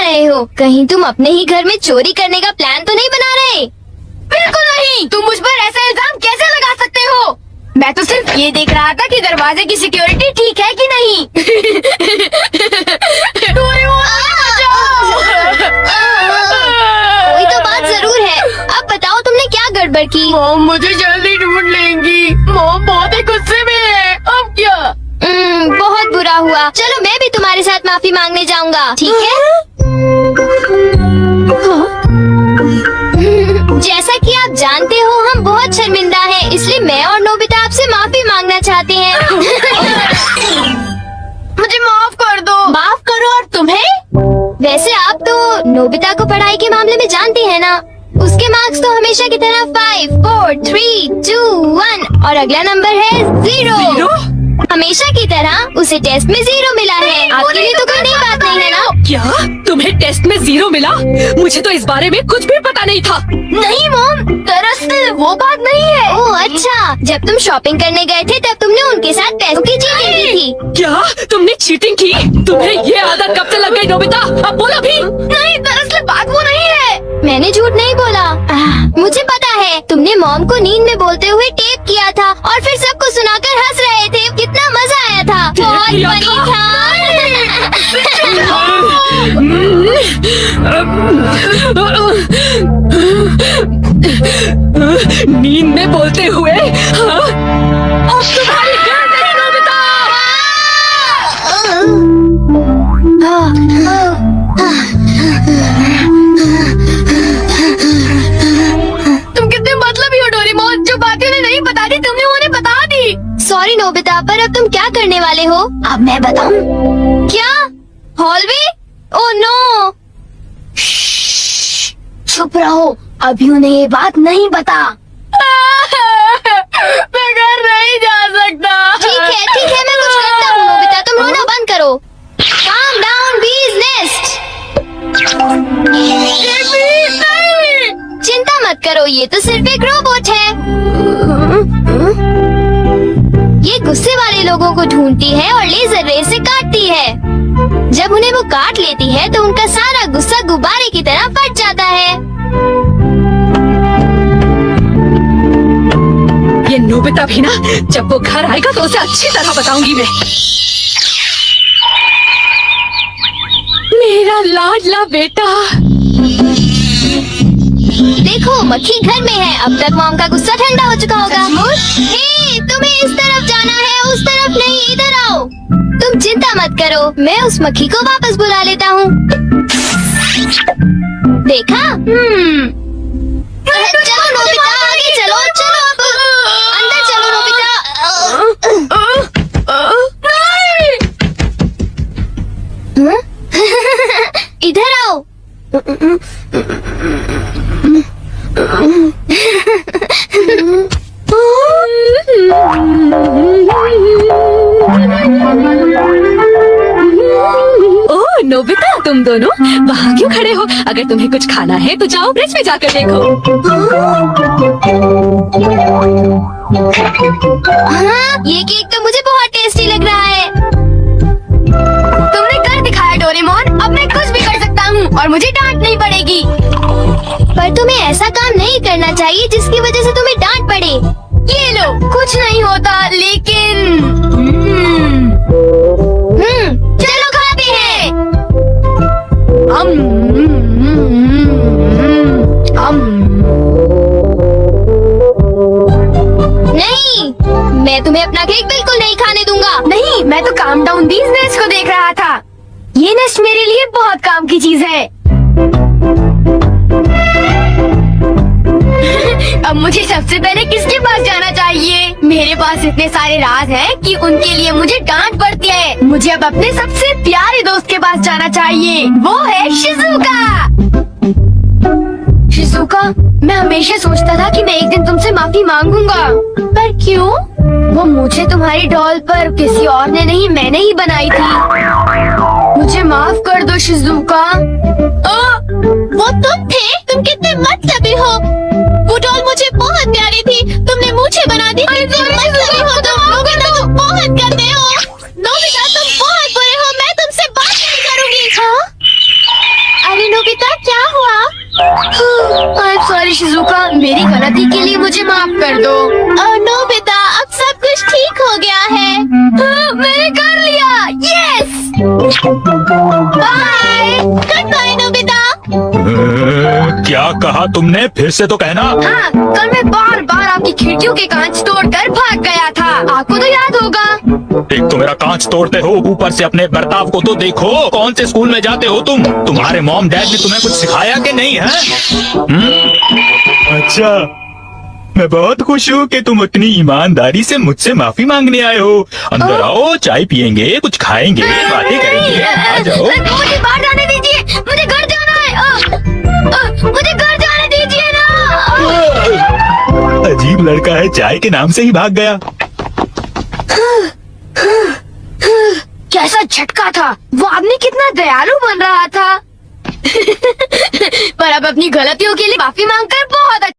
रहे हो? कहीं तुम अपने ही घर में चोरी करने का प्लान तो नहीं बना रहे? बिल्कुल नहीं। तुम मुझ पर ऐसा इल्जाम कैसे लगा सकते हो? मैं तो सिर्फ ये देख रहा था कि दरवाजे की सिक्योरिटी ठीक है कि नहीं। कोई तो बात जरूर है। अब बताओ तुमने क्या गड़बड़ की? मॉम मुझे जल्दी ढूंढ लेंगी। मॉम बहुत ही गुस्से में है। अब क्या? बहुत बुरा हुआ। चलो मैं भी तुम्हारे साथ माफी मांगने जाऊंगा, ठीक है? जैसा कि आप जानते हो हम बहुत शर्मिंदा हैं, इसलिए मैं और नोबिता आपसे माफी मांगना चाहते हैं। मुझे माफ कर दो। माफ करो और तुम्हें? वैसे आप तो नोबिता को पढ़ाई के मामले में जानती हैं ना? उसके मार्क्स तो हमेशा की तरह 5, 4, 3, 2, 1 और अगला नंबर है 0। हमेशा की तरह उसे टेस्ट में 0 मिला है। आपके लिए तो कोई नई बात नहीं है ना? क्या तुम्हें टेस्ट में 0 मिला? मुझे तो इस बारे में कुछ भी पता नहीं था। नहीं मॉम, दरअसल वो बात नहीं है। ओह अच्छा, जब तुम शॉपिंग करने गए थे तब तुमने उनके साथ पैसों की चीटिंग की थी। क्या तुमने चीटिंग की? तुम्हें ये आदत कब से लग गई नोबिता? अब बोलो भी। नहीं, दरअसल बात वो नहीं है। मैंने झूठ नहीं बोला। मुझे पता है तुमने मॉम को नींद में बोलते हुए टेप किया था और फिर सबको सुनाकर हंस रहे थे। कितना मजा आया था। बहुत किया फनी था? नींद में बोलते हुए? हाँ? अब तुम्हारी गर्दन नोबिता। तुम कितने मतलबी हो डोरेमोन। जो बातें उन्हें नहीं बता दी तुमने उन्हें बता दी। सॉरी नोबिता, पर अब तुम क्या करने वाले हो? अब मैं बताऊं? क्या? हॉलवे? Oh no. चुप रहो, अभी उन्हें ये बात नहीं बता। मैं घर नहीं जा सकता। ठीक है, मैं कुछ करता हूँ। नोबिता तुम रोना बंद करो। Calm down, bee's nest। चिंता मत करो, ये तो सिर्फ एक रोबोट है। ये गुस्से वाले लोगों को ढूंढती है और लेजर रे से काटती है। जब उन्हें वो काट लेती है तो उनका सारा गुस्सा गुब्बारे की तरह फट जाता है। ये नोबिता भी ना, जब वो घर आएगा तो उसे अच्छी तरह बताऊंगी मैं। मेरा लाडला बेटा। देखो मक्खी घर में है। अब तक मॉम का गुस्सा ठंडा हो चुका होगा। हे, तुम्हें इस तरफ जाना है, उस तरफ नहीं, इधर आओ। तुम चिंता मत करो, मैं उस मक्खी को वापस बुला लेता हूँ। देखा? चलो नोबिता, आगे चलो, चलो अब अंदर चलो नोबिता। इधर आओ। ओह नोबिता, तुम दोनों वहाँ क्यों खड़े हो? अगर तुम्हें कुछ खाना है तो जाओ फ्रिज में जाकर देखो। हाँ, ये केक तो मुझे बहुत टेस्टी लग रहा है। तुमने कर दिखाया डोरेमोन। अब मैं कुछ भी कर सकता हूँ और मुझे डांट नहीं पड़ेगी। पर तुम्हें ऐसा काम नहीं करना चाहिए जिसकी वजह से तुम्हें डांट पड़े। ये लो, कुछ नहीं होता, लेकिन चलो खाते हैं। नहीं, मैं तुम्हें अपना केक बिल्कुल नहीं खाने दूंगा। नहीं, मैं तो काम डाउन बीज नेस्ट को देख रहा था। ये नेस्ट मेरे लिए बहुत काम की चीज है। अब मुझे सबसे पहले किसके पास जाना चाहिए? मेरे पास इतने सारे राज हैं कि उनके लिए मुझे डांट पड़ती है। मुझे अब अपने सबसे प्यारे दोस्त के पास जाना चाहिए। वो है शिजुका। शिजुका, मैं हमेशा सोचता था कि मैं एक दिन तुमसे माफी मांगूंगा, पर क्यों? वो मुझे तुम्हारी डॉल पर किसी और ने नहीं, मैंने ही बनाई थी। मुझे माफ कर दो शिजुका। वो तुम थे? तुम कितने मतलबी हो। वो डॉल मुझे बहुत प्यारी थी, तुमने मुझे बना दी। तुम मतलबी हो, तुम नोबिता को बहुत करते हो। नोबिता तुम बहुत बुरे हो, मैं तुमसे बात नहीं करूंगी। हाँ? शिजुका, मेरी गलती के लिए मुझे माफ कर दो। नोबिता, अब सब कुछ ठीक हो गया है। मैंने कर लिया। Yes, bye. Good bye Nobita. क्या कहा तुमने? फिर से तो कहना। हाँ, कल मैं बार बार आपकी खिड़कियों के कांच तोड़कर भाग गया था। आपको तो याद होगा। एक तो मेरा कांच तोड़ते हो, ऊपर से अपने बर्ताव को तो देखो। कौन से स्कूल में जाते हो तुम? तुम्हारे मॉम डैड ने तुम्हें कुछ सिखाया कि नहीं है? अच्छा, मैं बहुत खुश हूँ कि तुम उतनी ईमानदारी से मुझसे माफी मांगने आए हो। अंदर आओ, चाय पियेंगे, कुछ खाएंगे, बातें करेंगे। आ जाओ। मुझे बाहर जाने दीजिए, मुझे घर जाना है। मुझे घर जाने दीजिए ना। अजीब लड़का है, चाय के नाम से ही भाग गया। कैसा झटका था। वो आदमी कितना दयालु बन रहा था। पर अब अपनी गलतियों के लिए माफी मांगकर बहुत अच्छा।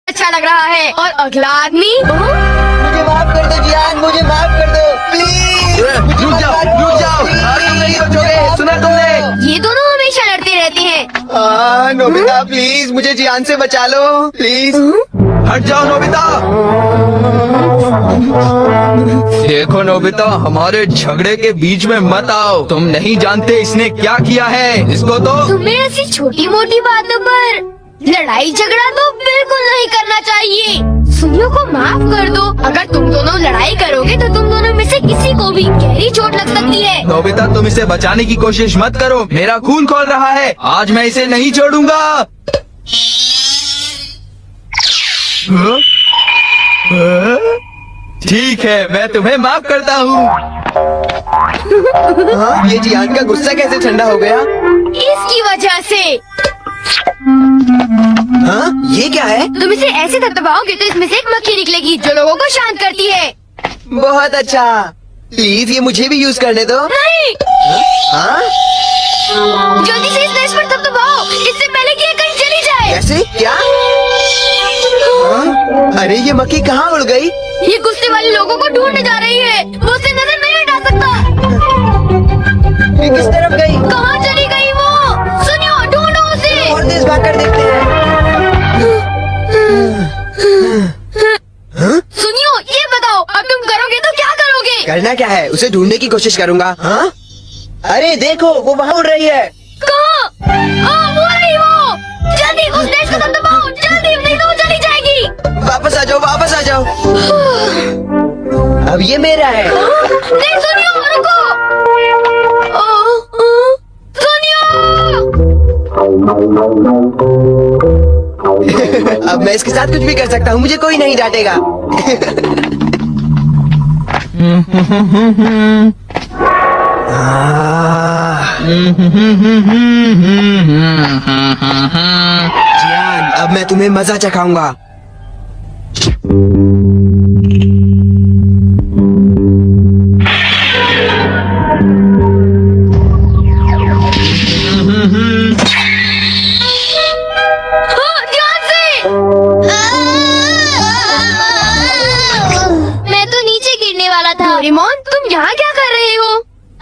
अच्छा लग रहा है। और अगला आदमी। मुझे माफ कर दो जियान, मुझे माफ कर दो प्लीज। रुक जाओ, आज तुम नहीं बचोगे, सुना तुमने? ये दोनों हमेशा लड़ते रहते हैं। नोबिता प्लीज मुझे जियान से बचा लो प्लीज। हट जाओ नोबिता। देखो नोबिता, हमारे झगड़े के बीच में मत आओ। तुम नहीं जानते इसने क्या किया है। इसको तो तुम्हें ऐसी छोटी मोटी बातों पर लड़ाई झगड़ा तो बिल्कुल नहीं करना चाहिए। सुनियो को माफ कर दो। अगर तुम दोनों लड़ाई करोगे तो तुम दोनों में से किसी को भी गहरी चोट लग सकती है। नोबिता, तुम इसे बचाने की कोशिश मत करो। मेरा खून खौल रहा है। आज मैं इसे नहीं छोड़ूंगा। ठीक है, मैं तुम्हें माफ करता हूँ। ये जियान का गुस्सा कैसे ठंडा हो गया? इसकी वजह से। ये क्या है? तुम इसे ऐसे दबाओगे तो इसमें से एक मक्खी निकलेगी जो लोगों को शांत करती है। बहुत अच्छा, प्लीज ये मुझे भी यूज करने दो। नहीं, हाँ? जल्दी से इस स्विच पर दबाओ, इससे पहले कि ये कहीं चली जाए। कैसे? क्या? अरे ये मक्खी कहाँ उड़ गई? ये गुस्से वाले लोगों को ढूंढने जा रही है। वो उसे नजर नहीं हटा सकता। ये किस तरफ गई? कहाँ चली गई वो? सुनियो, ढूंढो उसे। और तेज भाग कर देखते हैं। सुनियो, ये बताओ अब तुम करोगे तो क्या करोगे? करना क्या है? उसे ढूंढने की कोशिश करूंगा। हाँ? अरे देखो, वो वहाँ उड़ रही है। कहाँ? वो रही वो। जल्दी उस देश को दबाओ, जल्दी, नहीं तो वो चली जाएगी। वापस आ जाओ, वापस आ जाओ। अब ये मेरा है। नहीं सुनियो, रुको। सुनियो। अब मैं इसके साथ कुछ भी कर सकता हूँ, मुझे कोई नहीं डांटेगा। जियान, अब मैं तुम्हें मजा चखाऊंगा। ध्यान से। मैं तो नीचे गिरने वाला था। डोरेमोन, तुम यहाँ क्या कर रहे हो?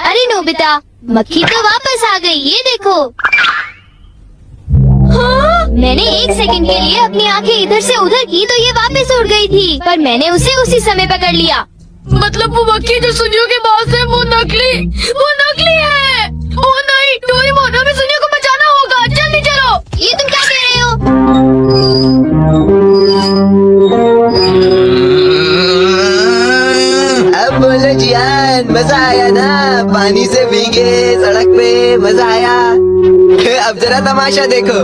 अरे नोबिता, मक्खी तो वापस आ गई, ये देखो। मैंने 1 सेकंड के लिए अपनी आंखें इधर से उधर की तो ये वापस उड़ गई थी, पर मैंने उसे उसी समय पकड़ लिया। मतलब वो मक्खी जो सुनियो के पास है वो नकली है। ओ नहीं, डोरेमोन, हमें सुनियो को बचाना होगा, जल्दी चलो। ये तुम क्या कह रहे हो? अब बोलो जियान, मजा आया ना? पानी से भीगे सड़क पे, मजा आया। अब जरा तमाशा देखो।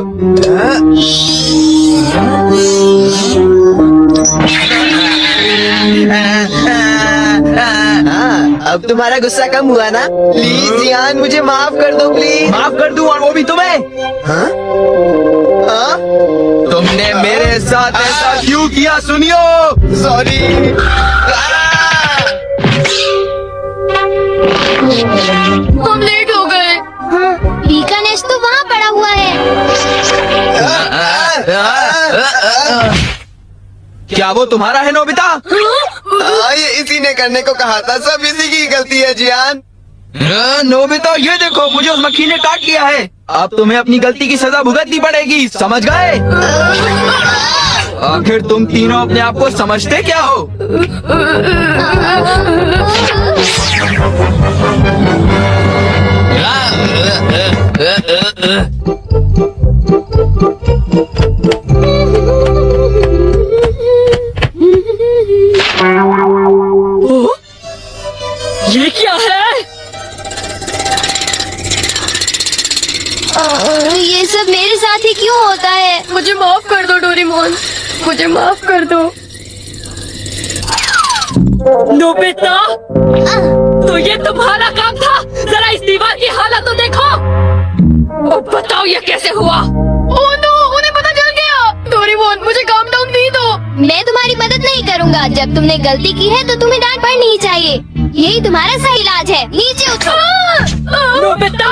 हाँ, अब तुम्हारा गुस्सा कम हुआ ना? प्लीज जियान, मुझे माफ कर दो प्लीज। माफ कर दूं, और वो भी तुम्हें। हाँ? हाँ? तुमने मेरे साथ ऐसा क्यों किया सुनियो? सॉरी। हम लेट हो गए। पीका नेस्ट तो वहाँ पड़ा हुआ है। क्या वो तुम्हारा है नोबिता? ये इसी ने करने को कहा था, सब इसी की गलती है जियान। नोबिता, ये देखो, मुझे उस मक्खी ने काट लिया है। अब तुम्हें अपनी गलती की सजा भुगतनी पड़ेगी, समझ गए? आखिर तुम तीनों अपने आप को समझते क्या हो? ये क्या है? ये सब मेरे साथ ही क्यों होता है? मुझे माफ कर दो डोरेमोन, मुझे माफ कर दो। नोबिता, तो ये तुम्हारा काम था? जरा इस दीवार की हालत तो देखो। अब बताओ ये कैसे हुआ? ओह नो, उन्हें पता चल गया। डोरेमोन, मुझे काम डाउन नहीं दो। मैं तुम्हारी मदद नहीं करूँगा। जब तुमने गलती की है तो तुम्हें डांट पड़नी ही चाहिए। यही तुम्हारा सही इलाज है। नीचे उतरो। नोबिता,